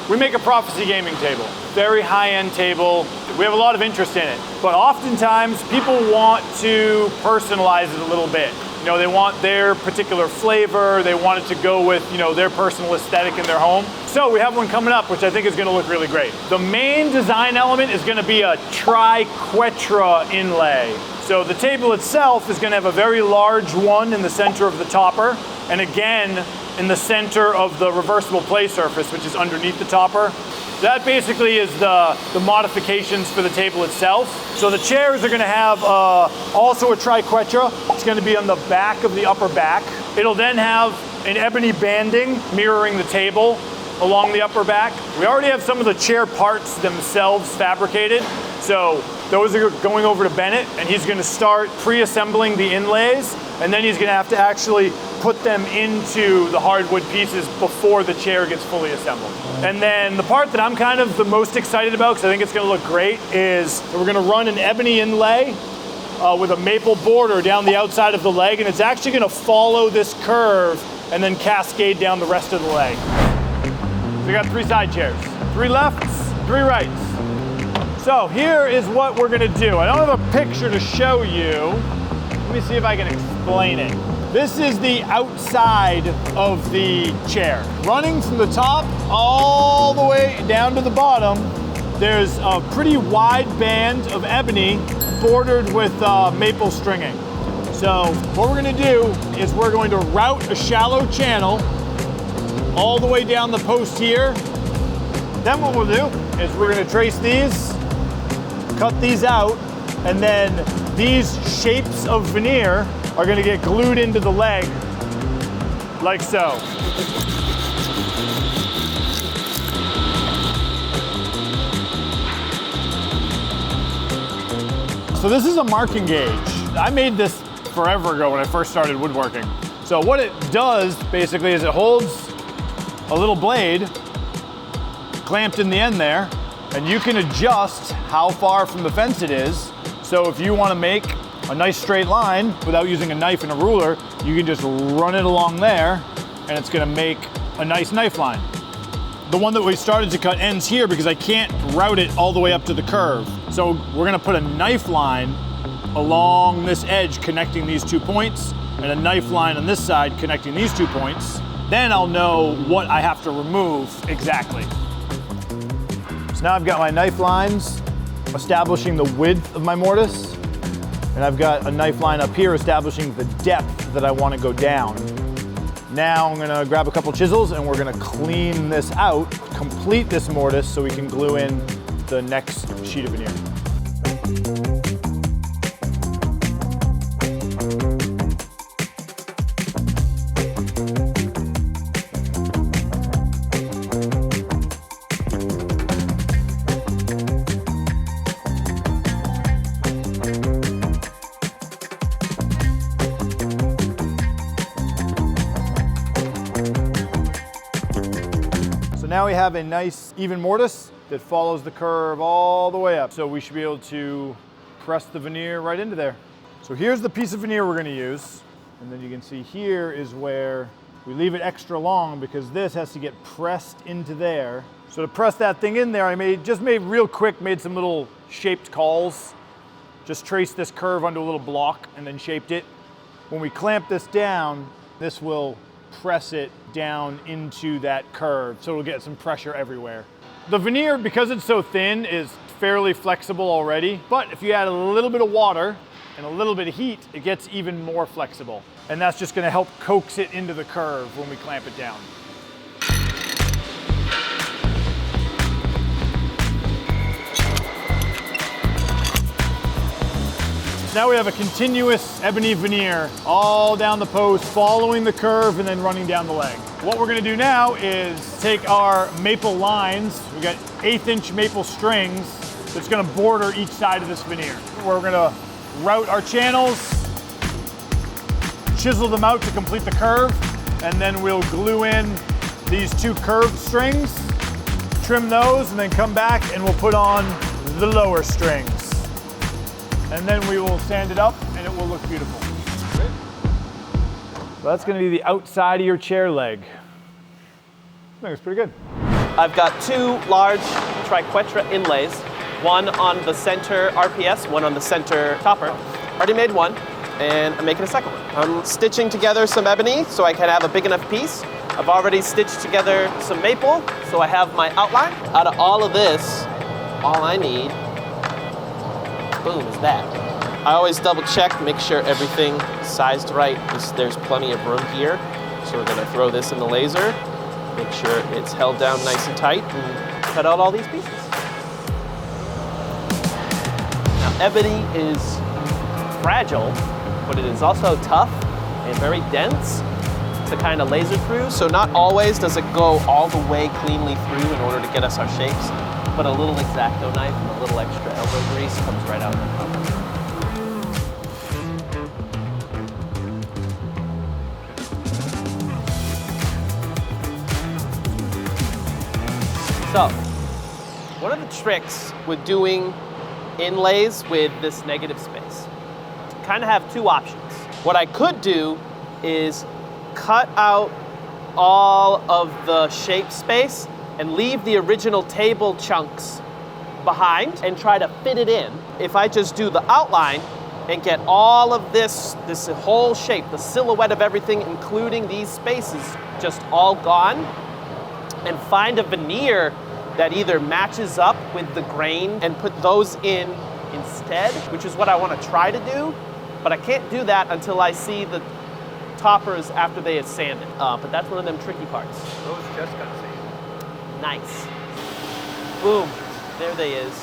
We make a Prophecy gaming table, very high-end table. We have a lot of interest in it, but oftentimes people want to personalize it a little bit. You know, they want their particular flavor, they want it to go with, you know, their personal aesthetic in their home. So we have one coming up, which I think is gonna look really great. The main design element is gonna be a Triquetra inlay. So the table itself is gonna have a very large one in the center of the topper, and again, in the center of the reversible play surface, which is underneath the topper. That basically is the modifications for the table itself. So the chairs are gonna have also a Triquetra. It's gonna be on the back of the upper back. It'll then have an ebony banding mirroring the table along the upper back. We already have some of the chair parts themselves fabricated. So those are going over to Bennett, and he's gonna start pre-assembling the inlays, and then he's gonna have to actually put them into the hardwood pieces before the chair gets fully assembled. And then the part that I'm kind of the most excited about, because I think it's gonna look great, is we're gonna run an ebony inlay with a maple border down the outside of the leg, and it's actually gonna follow this curve and then cascade down the rest of the leg. So we got 3 side chairs, 3 lefts, 3 rights. So here is what we're gonna do. I don't have a picture to show you. Let me see if I can explain it. This is the outside of the chair. Running from the top all the way down to the bottom, there's a pretty wide band of ebony bordered with maple stringing. So what we're gonna do is we're going to route a shallow channel all the way down the post here. Then what we'll do is we're gonna trace these, cut these out, and then these shapes of veneer are gonna get glued into the leg, like so. So this is a marking gauge. I made this forever ago when I first started woodworking. So what it does basically is it holds a little blade clamped in the end there, and you can adjust how far from the fence it is. So if you want to make a nice straight line without using a knife and a ruler, you can just run it along there and it's gonna make a nice knife line. The one that we started to cut ends here because I can't route it all the way up to the curve. So we're gonna put a knife line along this edge connecting these 2 points and a knife line on this side connecting these 2 points. Then I'll know what I have to remove exactly. So now I've got my knife lines establishing the width of my mortise. And I've got a knife line up here establishing the depth that I want to go down. Now I'm gonna grab a couple chisels and we're gonna clean this out, complete this mortise so we can glue in the next sheet of veneer. Now we have a nice even mortise that follows the curve all the way up. So we should be able to press the veneer right into there. So here's the piece of veneer we're gonna use. And then you can see here is where we leave it extra long because this has to get pressed into there. So to press that thing in there, I made real quick, made some little shaped cauls. Just traced this curve onto a little block and then shaped it. When we clamp this down, this will press it down into that curve, so it'll get some pressure everywhere. The veneer, because it's so thin, is fairly flexible already, but if you add a little bit of water and a little bit of heat, it gets even more flexible. And that's just gonna help coax it into the curve when we clamp it down. Now we have a continuous ebony veneer all down the post, following the curve and then running down the leg. What we're gonna do now is take our maple lines, we got 1/8 inch maple strings that's gonna border each side of this veneer. We're gonna route our channels, chisel them out to complete the curve, and then we'll glue in these 2 curved strings, trim those, and then come back and we'll put on the lower strings. And then we will sand it up and it will look beautiful. Great. So that's gonna be the outside of your chair leg. I think it's pretty good. I've got 2 large Triquetra inlays, one on the center RPS, one on the center topper. Already made one, and I'm making a second one. I'm stitching together some ebony so I can have a big enough piece. I've already stitched together some maple, so I have my outline. Out of all of this, all I need, boom, is that. I always double check, make sure everything is sized right. There's plenty of room here. So we're gonna throw this in the laser, make sure it's held down nice and tight, and cut out all these pieces. Now, ebony is fragile, but it is also tough and very dense to kind of laser through. So not always does it go all the way cleanly through in order to get us our shapes, but a little X-Acto knife and a little extra elbow grease comes right out of the top. So, one of the tricks with doing inlays with this negative space, kind of have 2 options. What I could do is cut out all of the shape space and leave the original table chunks behind and try to fit it in. If I just do the outline and get all of this whole shape, the silhouette of everything, including these spaces, just all gone, and find a veneer that either matches up with the grain and put those in instead, which is what I want to try to do, but I can't do that until I see the toppers after they have sanded. But that's one of them tricky parts. Those just got sanded. Nice. Boom, there they is.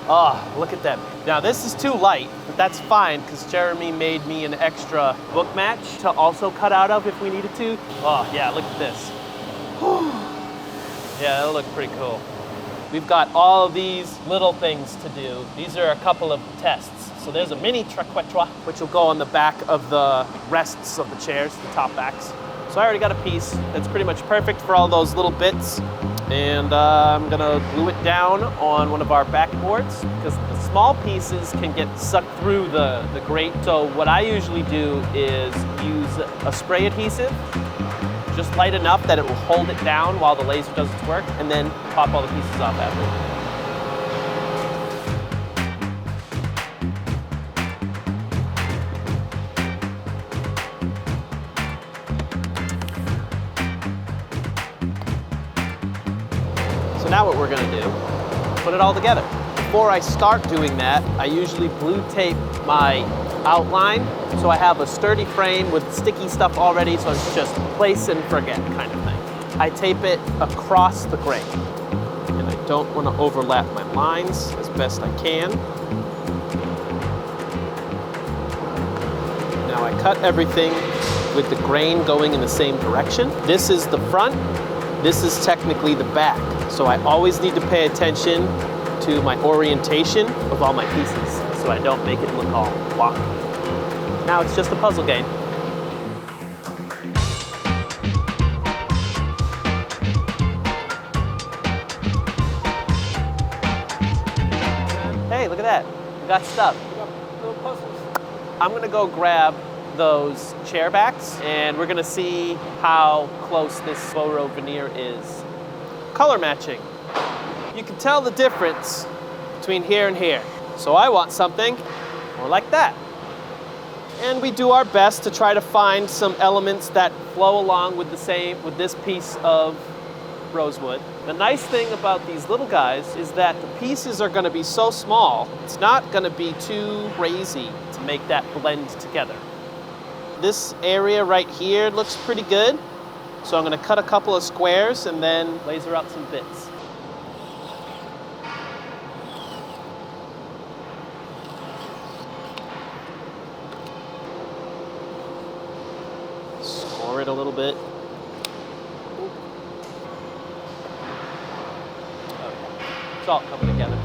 Oh, look at them. Now this is too light, but that's fine because Jeremy made me an extra book match to also cut out of if we needed to. Oh yeah, look at this. Yeah, that'll look pretty cool. We've got all of these little things to do. These are a couple of tests. So there's a mini Triquetra, which will go on the back of the rests of the chairs, the top backs. So I already got a piece that's pretty much perfect for all those little bits. And I'm gonna glue it down on one of our backboards because the small pieces can get sucked through the grate. So what I usually do is use a spray adhesive, just light enough that it will hold it down while the laser does its work, and then pop all the pieces off after. So now what we're gonna do, put it all together. Before I start doing that, I usually glue tape my outline, so I have a sturdy frame with sticky stuff already, so it's just place and forget kind of thing. I tape it across the grain, and I don't want to overlap my lines as best I can. Now I cut everything with the grain going in the same direction. This is the front, this is technically the back, so I always need to pay attention to my orientation of all my pieces so I don't make it look all wonky. Now it's just a puzzle game. Hey, look at that. We got stuff. We got little puzzles. I'm gonna go grab those chair backs and we're gonna see how close this faux veneer is. Color matching. You can tell the difference between here and here. So I want something more like that. And we do our best to try to find some elements that flow along with this piece of rosewood. The nice thing about these little guys is that the pieces are gonna be so small, it's not gonna be too crazy to make that blend together. This area right here looks pretty good. So I'm gonna cut a couple of squares and then laser out some bits. Score it a little bit. Okay. It's all coming together.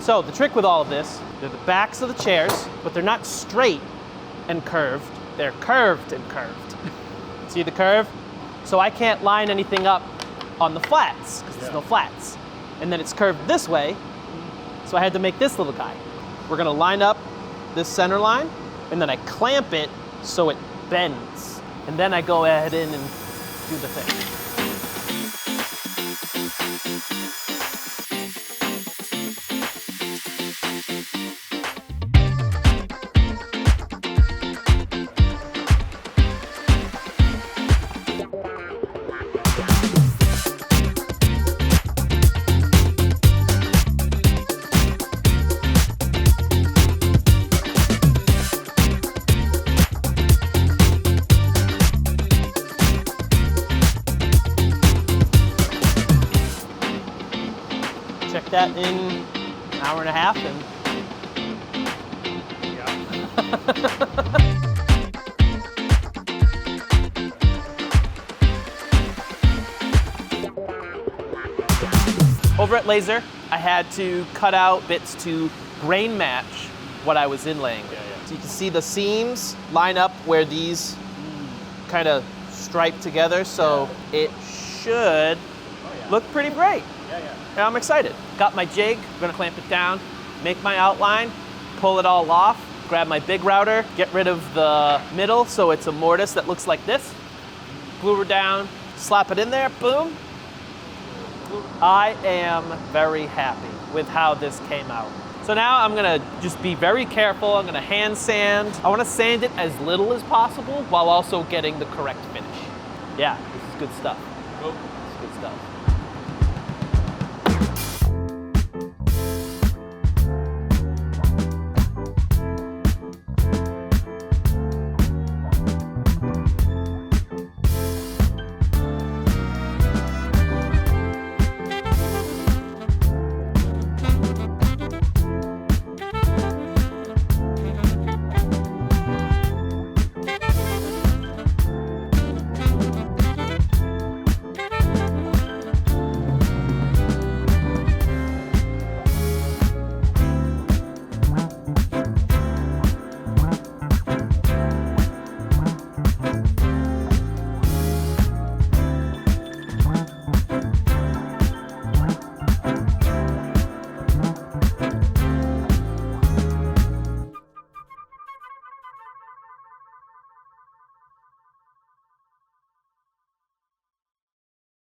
So the trick with all of this They're the backs of the chairs, but they're not straight and curved. They're curved and curved. See the curve? So I can't line anything up on the flats, because there's no flats. And then it's curved this way, so I had to make this little guy. We're gonna line up this center line, and then I clamp it so it bends. And then I go ahead in and do the thing. Check that in an hour and a half and Over at Laser, I had to cut out bits to grain match what I was inlaying. So you can see the seams line up where these kind of stripe together, so it should look pretty great. And I'm excited. Got my jig, I'm gonna clamp it down, make my outline, pull it all off, grab my big router, get rid of the middle so it's a mortise that looks like this. Glue her down, slap it in there, boom. I am very happy with how this came out. So now I'm gonna just be very careful. I'm gonna hand sand. I wanna sand it as little as possible while also getting the correct finish. Yeah, this is good stuff. This is good stuff.